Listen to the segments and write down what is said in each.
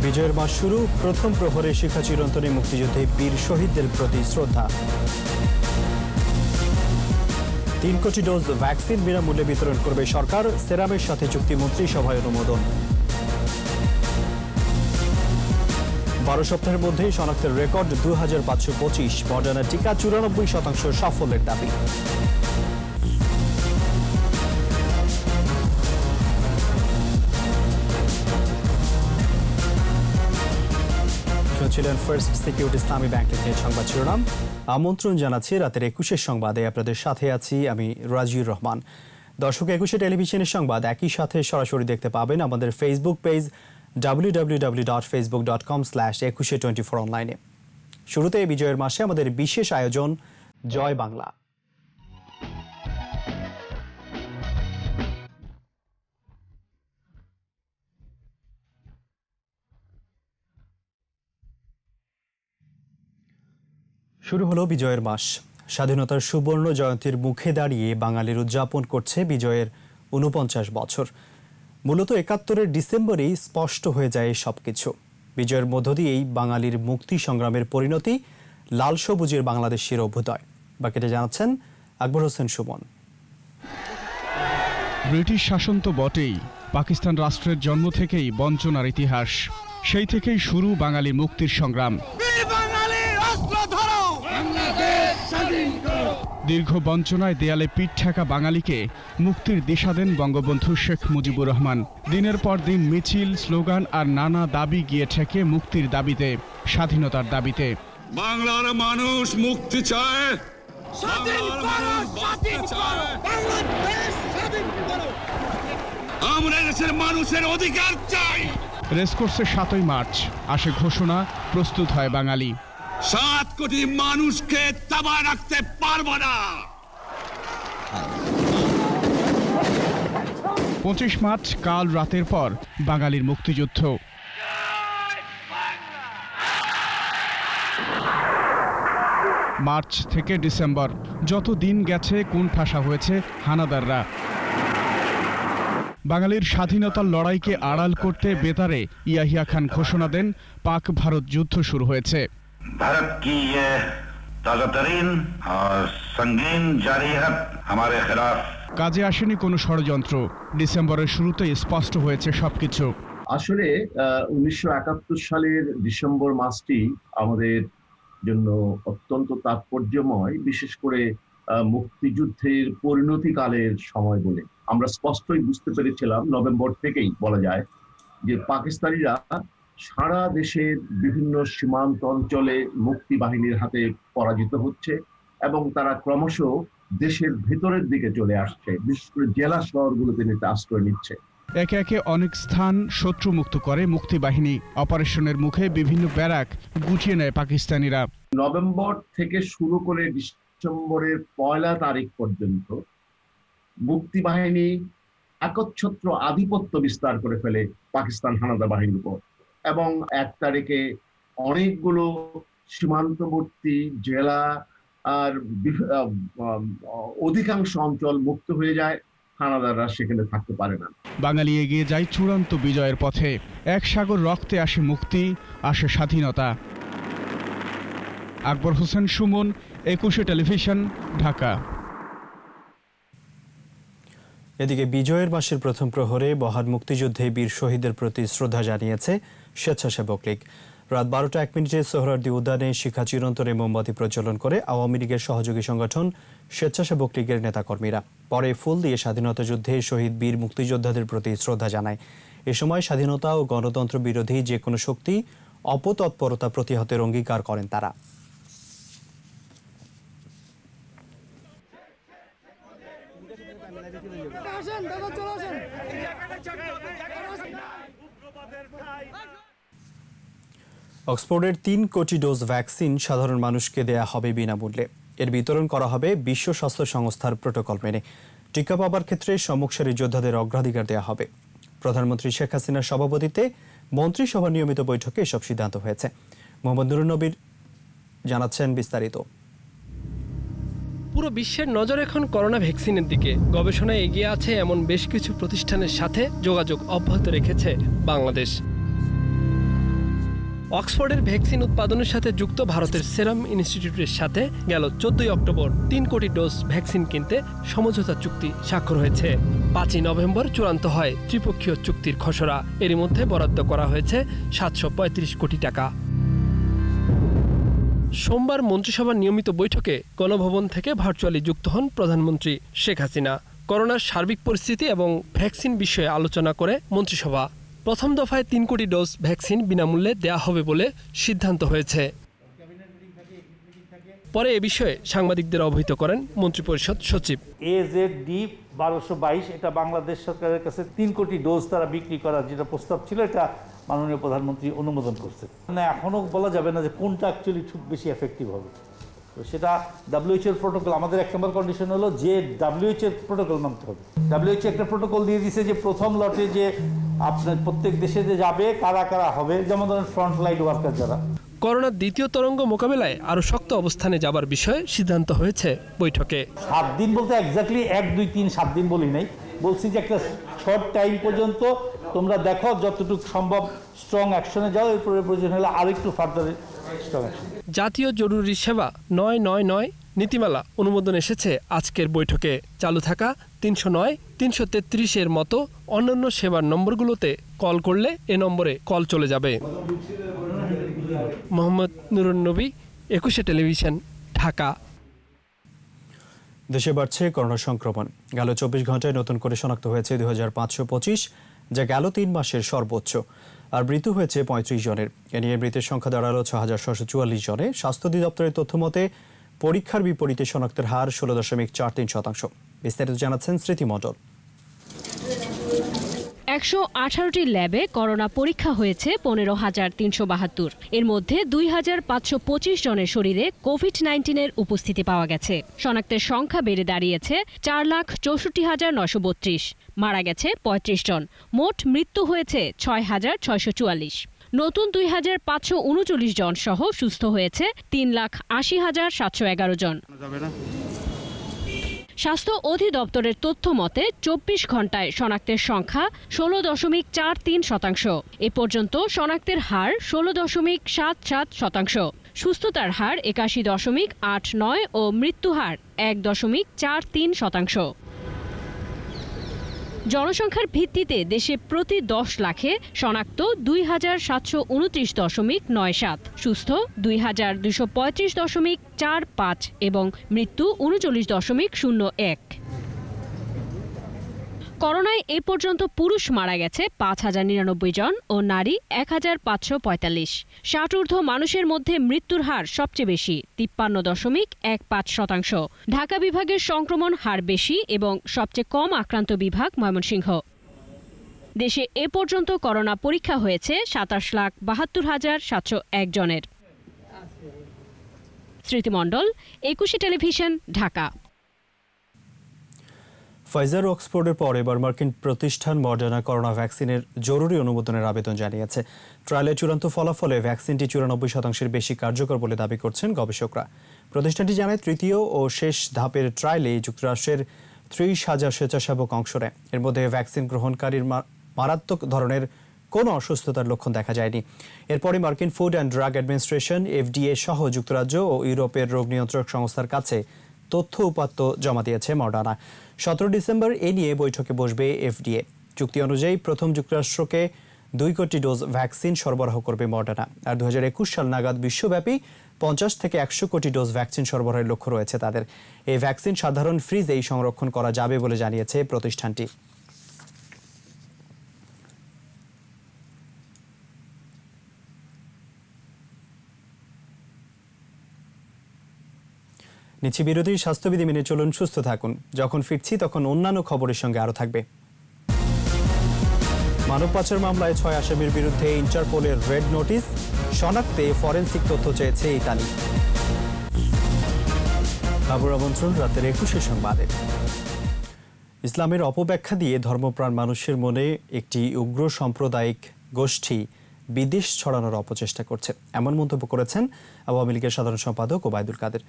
বিজয়ের মাস শুরু, প্রথম প্রহরে শিখা চিরন্তনী মুক্তিযুদ্ধে বীর শহীদদের প্রতি শ্রদ্ধা। 3 কোটি ডোজ ভ্যাকসিন বিনামূল্যে বিতরণ করবে সরকার, সেরামের সাথে চুক্তি মন্ত্রিসভায় অনুমোদন। 12 সপ্তাহের মধ্যেই শনাক্তের রেকর্ড 2525, মডার্না টিকা 94% সাফল্যের দাবি। ছিলেন ফার্স্ট সিকিউরিটি ইসলামী ব্যাংক লিমিটেড সংবাদ শিরোনাম। আমন্ত্রণ জানাচ্ছি রাতের 21-এর সংবাদে। আপনাদের সাথে আছি আমি রাজিউর রহমান। দর্শক, 21 টেলিভিশনের সংবাদ একই সাথে সরাসরি দেখতে পাবেন আমাদের ফেসবুক পেজ www.facebook.com/2124 অনলাইনে। শুরুতে বিজয়ের মাসে আমাদের বিশেষ আয়োজন জয় বাংলা। শুরু হলো বিজয়ের মাস। স্বাধীনতার সুবর্ণ জয়ন্তীর মুখে দাঁড়িয়ে বাঙালির উদযাপন করছে বিজয়ের 49 বছর। মূলত 71-এর ডিসেম্বরেই স্পষ্ট হয়ে যায় সবকিছু। বিজয়ের মধ্য দিয়েই বাঙালির মুক্তি সংগ্রামের পরিণতি, লাল সবুজের বাংলাদেশের অভ্যুদয়। বাকিটা জানাচ্ছেন আকবর হোসেন সুমন। ব্রিটিশ শাসন তো বটেই, পাকিস্তান রাষ্ট্রের জন্ম থেকেই বঞ্চনার ইতিহাস। সেই থেকেই শুরু বাঙালির মুক্তির সংগ্রাম। দীর্ঘ বঞ্চনায় দেয়ালে পিঠ ঠেকা বাঙালিকে মুক্তির দিশা দেন বঙ্গবন্ধু শেখ মুজিবুর রহমান। দিনের পর দিন মিছিল, স্লোগান আর নানা দাবি গিয়ে ঠেকে মুক্তির দাবিতে, স্বাধীনতার দাবিতে। বাংলার মানুষ মুক্তি চায়, আমরা দেশের মানুষের অধিকার চাই। রেসকোর্সে 7ই মার্চ আসে ঘোষণা, প্রস্তুত হয় বাঙালি। 7 কোটি মানুষকে দাবায় রাখতে পারবো না। 25 মার্চ কাল রাতের পর বাঙালির মুক্তিযুদ্ধ। মার্চ থেকে ডিসেম্বর, যত দিন গেছে কোন ঠাসা হয়েছে হানাদাররা। বাঙালির স্বাধীনতার লড়াইকে আড়াল করতে বেতারে ইয়াহিয়া খান ঘোষণা দেন, পাক ভারত যুদ্ধ শুরু হয়েছে। भारत की ये ताज़ातरीन और संगीन जारिहत हमारे खिलाफ। কাজে আসেনি কোনো ষড়যন্ত্র। ডিসেম্বরের শুরুতেই স্পষ্ট হয়েছে সবকিছু। আসলে 1971 সালের ডিসেম্বর মাসটি আমাদের জন্য অত্যন্ত তাৎপর্যময়, বিশেষ করে মুক্তিযুদ্ধের পরিণতিকালের সময় বলে আমরা স্পষ্টই বুঝতে পেরেছিলাম। নভেম্বর থেকেই বলা যায় যে পাকিস্তানিরা সারা দেশের বিভিন্ন সীমান্ত অঞ্চলে মুক্তি বাহিনীর হাতে পরাজিত হচ্ছে এবং তারা ক্রমশ দেশের ভেতরের দিকে চলে আসছে, বিশেষ করে জেলা শহরগুলোতে আশ্রয় নিচ্ছে। একে একে অনেক স্থান শত্রুমুক্ত করে মুক্তি বাহিনী। অপারেশনের মুখে বিভিন্ন ব্যারাক গুটিয়ে নেয় পাকিস্তানিরা। নভেম্বর থেকে শুরু করে ডিসেম্বরের 1 তারিখ পর্যন্ত মুক্তি বাহিনী একচ্ছত্র আধিপত্য বিস্তার করে ফেলে পাকিস্তান হানাদার বাহিনীর উপর এবং 1 তারিখে অনেকগুলো সীমান্তবর্তী জেলা আর অধিকাংশ অঞ্চল মুক্ত হয়ে যায়। হানাদাররা সেখানে থাকতে পারে না। বাঙালি এগিয়ে যায় চূড়ান্ত বিজয়ের পথে। এক সাগর রক্তে আসে মুক্তি, আসে স্বাধীনতা। আকবর হোসেন সুমন, 21 টেলিভিশন, ঢাকা। এদিকে বিজয়ের মাসের প্রথম প্রহরে মহান মুক্তিযুদ্ধে বীর শহীদদের প্রতি শ্রদ্ধা জানিয়েছে স্বেচ্ছাসেবক লীগ। রাত 12টা 1 মিনিটে সোহরাওয়ার্দী উদ্যানে শিখা চিরন্তনে মোমবাতি প্রজ্বলন করে আওয়ামী লীগের সহযোগী সংগঠন স্বেচ্ছাসেবক লীগের নেতাকর্মীরা। পরে ফুল দিয়ে স্বাধীনতা যুদ্ধে শহীদ বীর মুক্তিযোদ্ধাদের প্রতি শ্রদ্ধা জানায়। এ সময় স্বাধীনতা ও গণতন্ত্র বিরোধী যে কোনো শক্তি অপতৎপরতা প্রতিহতের অঙ্গীকার করেন তারা। অক্সফোর্ডের 3 কোটি ডোজ ভ্যাকসিন সাধারণ মানুষকে দেয়া হবে বিনামূল্যে। এর বিতরণ করা হবে বিশ্ব স্বাস্থ্য সংস্থার প্রোটোকল মেনে। টিকা পাবার ক্ষেত্রে সম্মুখসারী যোদ্ধাদের অগ্রাধিকার দেওয়া হবে। প্রধানমন্ত্রী শেখ হাসিনার সভাপতিত্বে মন্ত্রিসভার নিয়মিত বৈঠকে এসব সিদ্ধান্ত হয়েছে। মোহাম্মদ নুরুন নবীর জানাচ্ছেন বিস্তারিত। পুরো বিশ্বের নজর এখন করোনা ভ্যাকসিনের দিকে। গবেষণায় এগিয়ে আছে এমন বেশ কিছু প্রতিষ্ঠানের সাথে যোগাযোগ অব্যাহত রেখেছে বাংলাদেশ। অক্সফোর্ডের ভ্যাকসিন উৎপাদনের সাথে যুক্ত ভারতের সেরাম ইনস্টিটিউটের সাথে গেল 14 অক্টোবর 3 কোটি ডোজ ভ্যাকসিন কিনতে সমঝোতা চুক্তি স্বাক্ষর হয়েছে। 5 নভেম্বর চূড়ান্ত হয় ত্রিপক্ষীয় চুক্তির খসড়া। এরই মধ্যে বরাদ্দ করা হয়েছে 735 কোটি টাকা। সোমবার মন্ত্রিসভার নিয়মিত বৈঠকে গণভবন থেকে ভার্চুয়ালি যুক্ত হন প্রধানমন্ত্রী শেখ হাসিনা। করোনার সার্বিক পরিস্থিতি এবং ভ্যাকসিন বিষয়ে আলোচনা করে মন্ত্রিসভা প্রথম দফায় 3 কোটি ডোজ ভ্যাকসিন বিনামূল্যে দেয়া হবে বলে সিদ্ধান্ত হয়েছে। পরে এ বিষয়ে সাংবাদিকদের অবহিত করেন মন্ত্রিপরিষদ সচিব। AZD 1222 এটা বাংলাদেশ সরকারের কাছে 3 কোটি ডোজ তারা বিক্রি করার যেটা প্রস্তাব ছিল, এটা মাননীয় প্রধানমন্ত্রী অনুমোদন করছে। মানে এখনও বলা যাবে না যে কোনটা অ্যাকচুয়ালি খুব বেশি এফেক্টিভ হবে। তো সেটা WHO এর প্রোটোকল, আমাদের 1 নম্বর কন্ডিশন হলো যে WHO এর প্রোটোকল মানতে হবে। WHO একটা প্রোটোকল দিয়ে দিয়েছে যে প্রথম লটে যে আপনার প্রত্যেক দেশে যে যাবে কারা কারা হবে, যেমন ধরেন ফ্রন্ট লাইন ওয়ার্কার যারা। করোনার দ্বিতীয় তরঙ্গ মোকাবেলায় আরও শক্ত অবস্থানে যাবার বিষয়ে সিদ্ধান্ত হয়েছে বৈঠকে। 7 দিন বলতে এক্স্যাক্টলি 1, 2, 3, 7 দিন বলি নাই, বলছি যে একটা শর্ট টাইম পর্যন্ত তোমরা দেখো যতটুকু সম্ভব স্ট্রং অ্যাকশনে যাও, এরপরে প্রয়োজন হলে আরেকটু ফার্দার স্ট্রং অ্যাকশন। জাতীয় জরুরি সেবা 999 নীতিমালা অনুমোদন এসেছে আজকের বৈঠকে। চালু থাকা 309, 333 এর মতো অন্যান্য সেবার নম্বরগুলোতে কল করলে এ নম্বরে কল চলে যাবে। মোহাম্মদ নুরুন নবী, 21 টেলিভিশন, ঢাকা। দেশে বাড়ছে করোনা সংক্রমণ। গেল 24 ঘন্টায় নতুন করে শনাক্ত হয়েছে 2525, যা গেল 3 মাসের সর্বোচ্চ। আর মৃত্যু হয়েছে 35 জনের। এ নিয়ে মৃতের সংখ্যা দাঁড়ালো 6644 জনে। স্বাস্থ্য অধিদপ্তরের তথ্য মতে পরীক্ষার বিপরীতে শনাক্তের হার 16.43%। বিস্তারিত জানাচ্ছেন স্মৃতি মণ্ডল। 118টি ল্যাবে করোনা পরীক্ষা হয়েছে 15,372। এর মধ্যে 2,525 জনের শরীরে কোভিড-19 উপস্থিতি পাওয়া গেছে। শনাক্তের সংখ্যা বেড়ে দাঁড়িয়েছে 4,64,932। মারা গেছে 35 জন। মোট মৃত্যু হয়েছে 6,644। নতুন 2,539 জন সহ সুস্থ হয়েছে 3,80,711 জন। স্বাস্থ্য অধিদপ্তরের তথ্য মতে 24 ঘন্টায় শনাক্তের সংখ্যা 16.43%। এ পর্যন্ত শনাক্তের হার 16.77%। সুস্থতার হার 81.89 ও মৃত্যু হার 1.43%। জনসংখ্যার ভিত্তিতে দেশে প্রতি 10 লাখে শনাক্ত 2,729.97, সুস্থ 2,235.45 এবং মৃত্যু 39.01। করোনায় এ পর্যন্ত পুরুষ মারা গেছে 5,099 জন ও নারী 1,545। 60 ঊর্ধ্ব মানুষের মধ্যে মৃত্যুর হার সবচেয়ে বেশি, 53.15%। ঢাকা বিভাগের সংক্রমণ হার বেশি এবং সবচেয়ে কম আক্রান্ত বিভাগ ময়মনসিংহ। দেশে এ পর্যন্ত করোনা পরীক্ষা হয়েছে 27,72,701 জনের। স্মৃতি মণ্ডল, 21 টেলিভিশন, ঢাকা। ফাইজার ও অক্সফোর্ডের পর এবার মার্কিন প্রতিষ্ঠান মডার্না করোনা ভ্যাকসিনের জরুরি অনুমোদনের আবেদন জানিয়েছে। ট্রায়ালের চূড়ান্ত ফলাফলে ভ্যাকসিনটি 94% বেশি কার্যকর বলে দাবি করছেন গবেষকরা। প্রতিষ্ঠানটি জানায়, তৃতীয় ও শেষ ধাপের ট্রায়ালে যুক্তরাষ্ট্রের 30,000 স্বেচ্ছাসেবক অংশ নেয়। এর মধ্যে ভ্যাকসিন গ্রহণকারীর মারাত্মক ধরনের কোনো অসুস্থতার লক্ষণ দেখা যায়নি। এরপরে মার্কিন food and drug administration FDA সহ যুক্তরাজ্য ও ইউরোপের রোগ নিয়ন্ত্রক সংস্থার কাছে তথ্য উপাত্ত জমা দিয়েছে মডার্না। 17 ডিসেম্বর এ নিয়ে বৈঠকে বসবে FDA। চুক্তি অনুযায়ী প্রথম যুক্তরাষ্ট্রকে 2 কোটি ডোজ ভ্যাকসিন সরবরাহ করবে মডার্না। আর 2021 সাল নাগাদ বিশ্বব্যাপী 50 থেকে 100 কোটি ডোজ ভ্যাকসিন সরবরাহের লক্ষ্য রয়েছে তাদের। এই ভ্যাকসিন সাধারণ ফ্রিজেই সংরক্ষণ করা যাবে বলে জানিয়েছে প্রতিষ্ঠানটি। নিচ্ছি বিরতি। স্বাস্থ্যবিধি মেনে চলুন, সুস্থ থাকুন। যখন ফিরছি তখন অন্যান্য খবরের সঙ্গে আরও থাকবে। মানব পাচার মামলায় 6 আসামির বিরুদ্ধে ইন্টারপোলের রেড নোটিশ, শনাক্তে ফরেনসিক তথ্য চেয়েছে ইতালি। খবর আমন্ত্রণ রাতের 21 সংবাদে। ইসলামের অপব্যাখ্যা দিয়ে ধর্মপ্রাণ মানুষের মনে একটি উগ্র সাম্প্রদায়িক গোষ্ঠী বিদ্বেষ ছড়ানোর অপচেষ্টা করছে, এমন মন্তব্য করেছেন আওয়ামী লীগের সাধারণ সম্পাদক ওবায়দুল কাদের।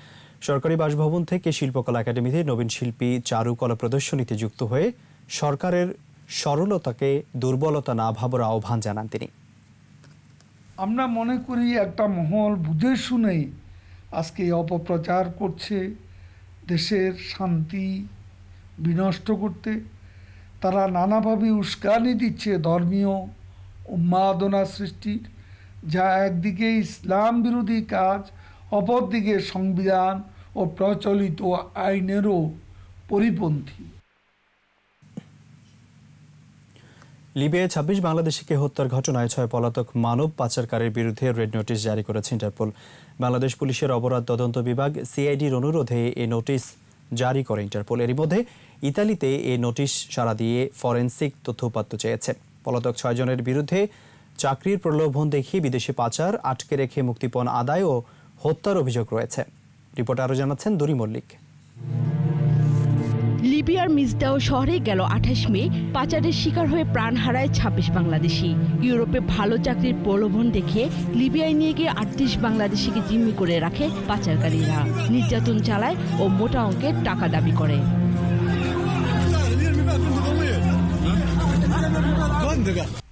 সরকারি বাসভবন থেকে শিল্পকলা একাডেমিতে নবীন শিল্পী চারুকলা প্রদর্শনীতে যুক্ত হয়ে সরকারের সরলতাকে দুর্বলতা না ভাবার আহ্বান জানান তিনি। আমরা মনে করি একটা মহল বুঝে শুনে আজকে অপপ্রচার করছে, দেশের শান্তি বিনষ্ট করতে। তারা নানাভাবে উস্কানি দিচ্ছে ধর্মীয় উন্মাদনা সৃষ্টির, যা একদিকে ইসলাম বিরোধী কাজ, অপরদিকে সংবিধান ও প্রচলিত আইনেরও পরিপন্থী। লিবিয়ায় ২৬ বাংলাদেশিকে হত্যার ঘটনায় ৬ পলাতক মানব পাচারকারীর বিরুদ্ধে রেড নোটিশ জারি করেছে ইন্টারপোল। বাংলাদেশ পুলিশের অপরাধ তদন্ত বিভাগ সিআইডির অনুরোধে এই নোটিশ জারি করে ইন্টারপোল। এরই মধ্যে ইতালিতে এই নোটিশ সাড়া দিয়ে ফরেনসিক তথ্য উপাত্ত চেয়েছে। পলাতক ৬ জনের বিরুদ্ধে চাকরির প্রলোভন দেখিয়ে বিদেশি পাচার, আটকে রেখে মুক্তিপণ আদায় ও হত্যার অভিযোগ রয়েছে। রিপোর্ট আরও জানাচ্ছেন দুরি মল্লিক। লিবিয়ার মিজদাও শহরে গেল ২৮ মে পাচারের শিকার হয়ে প্রাণ হারায় ২৬ বাংলাদেশি। ইউরোপে ভালো চাকরির প্রলোভন দেখিয়ে লিবিয়ায় নিয়ে গিয়ে ৩৮ বাংলাদেশিকে জিম্মি করে রাখে পাচারকারীরা, নির্যাতন চালায় ও মোটা অঙ্কের টাকা দাবি করে।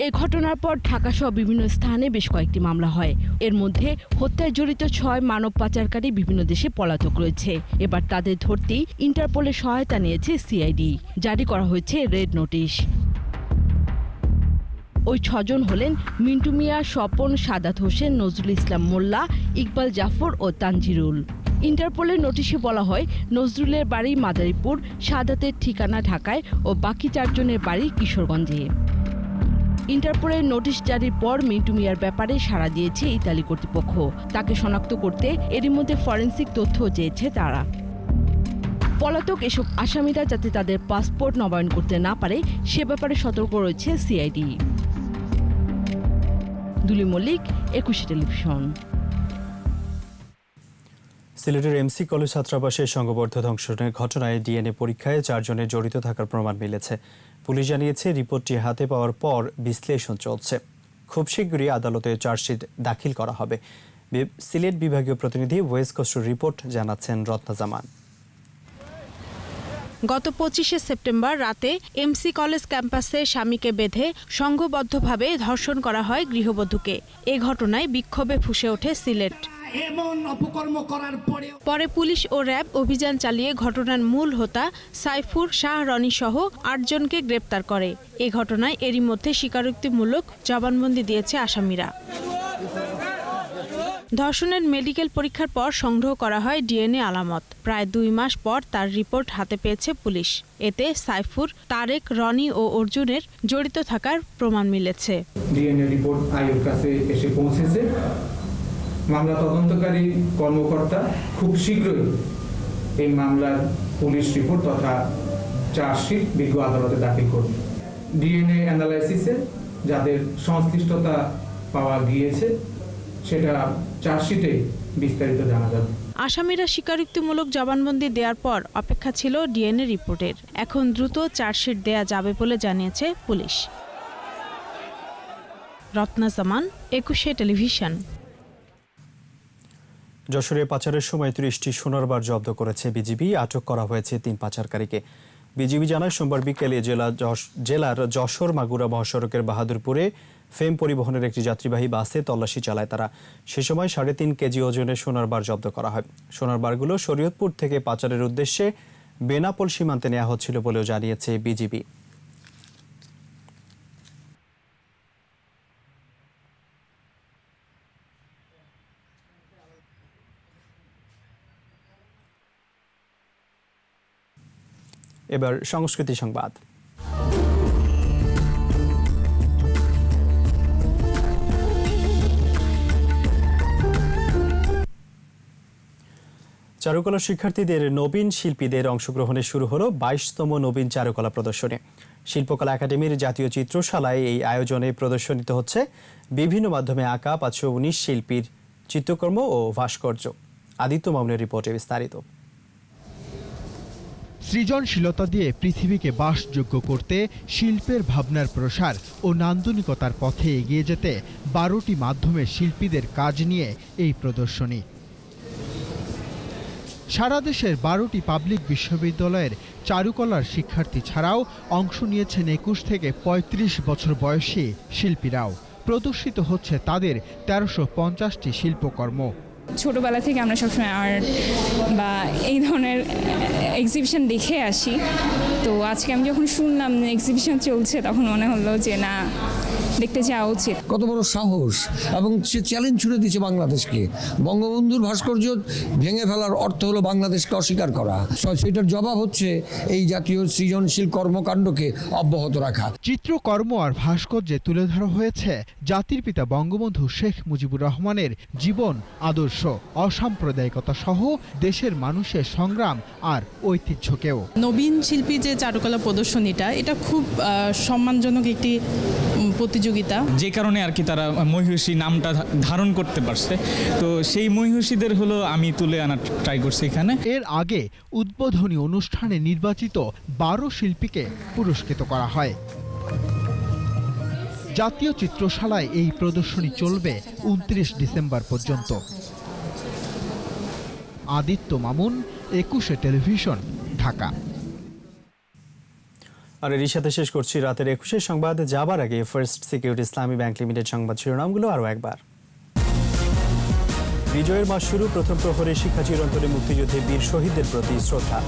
এ ঘটনার পর ঢাকাসহ বিভিন্ন স্থানে বেশ কয়েকটি মামলা হয়। এর মধ্যে হত্যায় জড়িত ৬ মানব পাচারকারী বিভিন্ন দেশে পলাতক রয়েছে। এবার তাদের ধরতেই ইন্টারপোলের সহায়তা নিয়েছে সিআইডি। জারি করা হয়েছে রেড নোটিশ। ওই ৬ জন হলেন মিন্টু মিয়া, স্বপন, সাদাত হোসেন, নজরুল ইসলাম মোল্লা, ইকবাল জাফর ও তানজিরুল। ইন্টারপোলের নোটিশে বলা হয়, নজরুলের বাড়ি মাদারীপুর, সাদাতের ঠিকানা ঢাকায় ও বাকি ৪ জনের বাড়ি কিশোরগঞ্জে। ইন্টারপোলের নোটিশ জারির পর মিন্টু মিয়ার ব্যাপারে সাড়া দিয়েছে ইতালি কর্তৃপক্ষ। তাকে শনাক্ত করতে এরই মধ্যে ফরেনসিক তথ্য চেয়েছে তারা। পলাতক এসব আসামিরা যাতে তাদের পাসপোর্ট নবায়ন করতে না পারে সে ব্যাপারে সতর্ক রয়েছে সিআইডি। দুলি মল্লিক, ২১ টেলিভিশন। সিলেটের এমসি কলেজ ছাত্রাবাসের সংঘবদ্ধ ধর্ষণের ঘটনায় ডিএনএ পরীক্ষায় ৪ জনের জড়িত থাকার প্রমাণ মিলেছে। পুলিশ জানিয়েছে রিপোর্টটি হাতে পাওয়ার পর বিশ্লেষণ চলছে। খুব শীঘ্রই আদালতে চার্জশিট দাখিল করা হবে। সিলেট বিভাগীয় প্রতিনিধি ওয়েস্ট কোস্টের রিপোর্ট জানাচ্ছেন রত্না জামান। গত ২৫ সেপ্টেম্বর রাতে এমসি কলেজ ক্যাম্পাসে স্বামীকে বেঁধে সংঘবদ্ধভাবে ধর্ষণ করা হয় গৃহবধূকে। এ ঘটনায় বিক্ষোভে ফুঁসে ওঠে সিলেট। পরে পুলিশ ও র্যাব অভিযান চালিয়ে ঘটনার মূল হোতা সাইফুর, শাহ রনি সহ ৮ জনকে গ্রেপ্তার করে। এ ঘটনায় এরই মধ্যে স্বীকারোক্তিমূলক জবানবন্দি দিয়েছে আসামিরা। ধর্ষণের মেডিকেল পরীক্ষার পর সংগ্রহ করা হয় ডিএনএ আলামত। প্রায় ২ মাস পর তার রিপোর্ট হাতে পেয়েছে পুলিশ। এতে সাইফুর, তারেক, রনি ও অর্জুনের জড়িত থাকার প্রমাণ মিলেছে। ডিএনএ রিপোর্ট আইওর কাছে এসে পৌঁছেছে। মামলা তদন্তকারী কর্মকর্তা খুব শীঘ্রই এই মামলার পুলিশ রিপোর্ট তথা চার্জশিট বিজ্ঞ আদালতে দাখিল করবে। ডিএনএ অ্যানালাইসিসে যাদের সংশ্লিষ্টতা পাওয়া গিয়েছে সেটা চার্জশিটে বিস্তারিত জানা যাবে। আসামিরা স্বীকারোক্তিমূলক জবানবন্দি দেওয়ার পর অপেক্ষা ছিল ডিএনএ রিপোর্টের। এখন দ্রুত চার্জশিট দেয়া যাবে বলে জানিয়েছে পুলিশ। রত্না জামান, ২১ টেলিভিশন। যশোরে পাচারের সময় ৩০টি সোনার বার জব্দ করেছে বিজিবি। আটক করা হয়েছে ৩ পাচারকারীকে। বিজিবি জানায়, সোমবার বিকেলে জেলার যশোর মাগুরা মহাসড়কের বাহাদুরপুরে ফেম পরিবহনের একটি যাত্রীবাহী বাসে তল্লাশি চালায় তারা। সে সময় ৩.৫ কেজি ওজনের সোনার বার জব্দ করা হয়। সোনার বারগুলো শরীয়তপুর থেকে পাচারের উদ্দেশ্যে বেনাপোল সীমান্তে নেওয়া হচ্ছিল বলেও জানিয়েছে বিজিবি। এবার সংস্কৃতি সংবাদ। চারুকলা শিক্ষার্থীদের নবীন শিল্পীদের অংশগ্রহণে শুরু হলো ২২তম নবীন চারুকলা প্রদর্শনী। শিল্পকলা একাডেমির জাতীয় চিত্রশালায় এই আয়োজনে প্রদর্শনীতে হচ্ছে বিভিন্ন মাধ্যমে আঁকা ৫১৯ শিল্পীর চিত্রকর্ম ও ভাস্কর্য। আদিত্য মামুনের রিপোর্টে বিস্তারিত। সৃজনশীলতা দিয়ে পৃথিবীকে বাসযোগ্য করতে শিল্পের ভাবনার প্রসার ও নান্দনিকতার পথে এগিয়ে যেতে ১২টি মাধ্যমে শিল্পীদের কাজ নিয়ে এই প্রদর্শনী। সারা দেশের ১২টি পাবলিক বিশ্ববিদ্যালয়ের চারুকলার শিক্ষার্থী ছাড়াও অংশ নিয়েছেন ২১ থেকে ৩৫ বছর বয়সী শিল্পীরাও। প্রদর্শিত হচ্ছে তাদের ১৩৫০টি শিল্পকর্ম। ছোটবেলা থেকে আমরা সবসময় আর্ট বা এই ধরনের এক্সিবিশন দেখে আসি, তো আজকে আমি যখন শুনলাম এক্সিবিশন চলছে তখন মনে হলো যে না, দেখতে যাওয়া উচিত। কত বড় সাহস, এবং সে চ্যালেঞ্জ ছুড়ে দিচ্ছে বাংলাদেশকে। বঙ্গবন্ধুর ভাস্কর্য ভেঙে ফেলার অর্থ হলো বাংলাদেশকে অস্বীকার করা। সেটার জবাব হচ্ছে এই জাতীয় সৃজনশীল কর্মকাণ্ডকে অব্যাহত রাখা। চিত্রকর্ম আর ভাস্কর্যে তুলে ধরা হয়েছে জাতির পিতা বঙ্গবন্ধু শেখ মুজিবুর রহমানের জীবন আদর্শ, অসাম্প্রদায়িকতা সহ দেশের মানুষের সংগ্রাম আর ঐতিহ্যকেও। নবীন শিল্পী যে চারুকলা প্রদর্শনীটা, এটা খুব সম্মানজনক একটি প্রতিযোগিতা, যে কারণে আর কি তারা মহিষী নামটা ধারণ করতে পারছে। তো সেই মহিষীদের হলো আমি তুলে আনার ট্রাই করছি এখানে। এর আগে উদ্বোধনী অনুষ্ঠানে নির্বাচিত ১২ শিল্পীকে পুরস্কৃত করা হয়। জাতীয় চিত্রশালায় এই প্রদর্শনী চলবে ২৯ ডিসেম্বর পর্যন্ত। আদিত্য মামুন, ২১শে টেলিভিশন, ঢাকা। আর এর সাথে শেষ করছি রাতের ২১ সংবাদ। যাবার আগে ফার্স্ট সিকিউরিটি ইসলামী ব্যাংক লিমিটেড সংবাদ শিরোনামগুলো আরও একবার। বিজয়ের মাস শুরু, প্রথম প্রহরে শিক্ষা চিরন্তরে মুক্তিযুদ্ধে বীর শহীদদের প্রতি শ্রদ্ধা।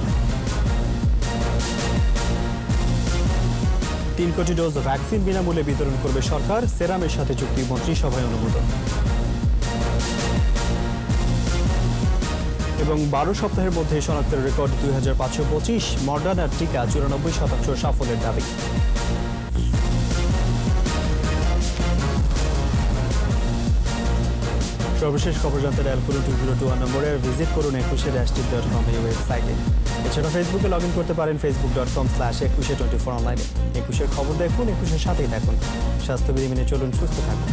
৩ কোটি ডোজ ভ্যাকসিন বিনামূল্যে বিতরণ করবে সরকার, সেরামের সাথে চুক্তি মন্ত্রিসভায় অনুমোদন। এবং ১২ সপ্তাহের মধ্যে শনাক্তের রেকর্ড ২৫২৫, মডার্নার টিকা ৯৪% সাফল্যের দাবি। সর্বশেষ খবর জানতে ডায়াল করুন 2021 নম্বরে, ভিজিট করুন 21.com এই ওয়েবসাইটে। এছাড়া ফেসবুকে লগ ইন করতে পারেন facebook.com/2124 অনলাইনে। 21 খবর দেখুন, 21 সাথেই থাকুন। স্বাস্থ্যবিধি মেনে চলুন, সুস্থ থাকুন।